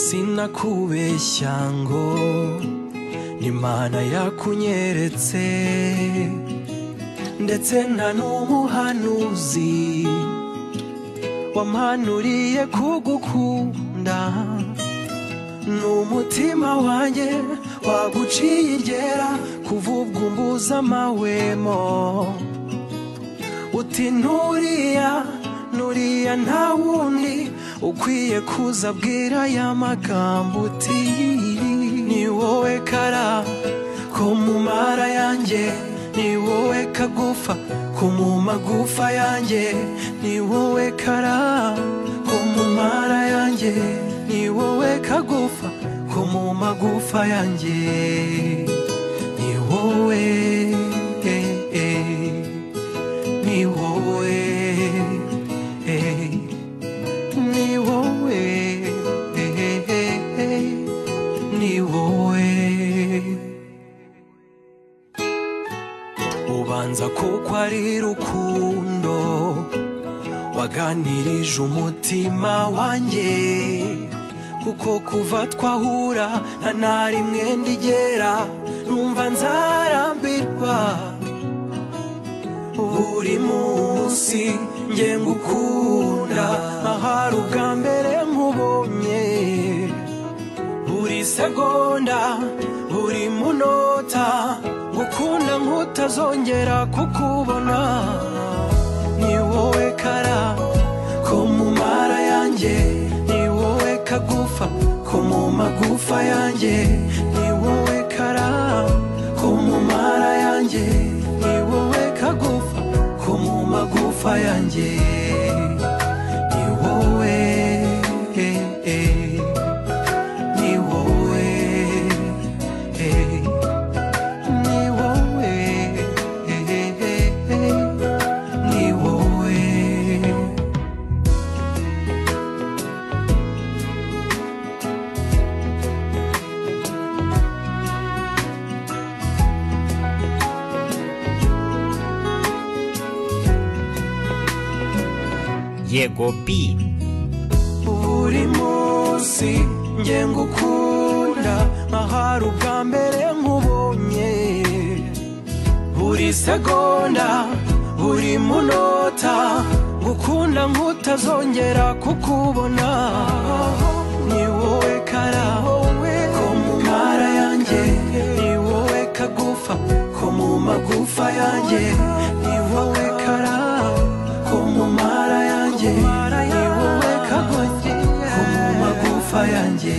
sinakubeshya ngo n'Imana yakunyeretse ndetse nta n'umuhanuzi wampanuriye kugukunda n'umutima wanjye waguciye iryera kuvubwa umbuza amahwemo uti nuriya nta wundi ukwiye kuzabwira ya magambo uti ni wowe kara ko mu mara yanjye ni wowe kagufa ko mu magufa yanjye ni wowe kara ko mu mara yanjye ni wowe kagufa ko mu magufa yanjye ni wowe ni wowe ni wowe ni wowe ubanza kuko ari rukundo waganirije umutima wanjye kuko kuva twahura nta na rimwe ndigera numva nzarambirwa buri munsi nge ngukunda ahari ubwa mbere nkubonye buri segonda buri munota ngukunda nkutazongera kukubona ni wowe kara ko mu mara yanjye ni wowe kagufa ko mu magufa yanjye ni wowe kara ko mu mara yanjye ni wowe kagufa ko mu magufa yanjye ni wowe ni wowe ni wowe ni wowe Yego B buri munsi nge ngukunda ahari ubwa mbere nkubonye buri segonda buri munota ngukunda nkutazongera kukubona ni wowe kara ko mu mara yanjye ni wowe kagufa ko mu magufa yanjye ni wowe kara ko mu mara yanjye ni wowe kagufa ko mu magufa yanjye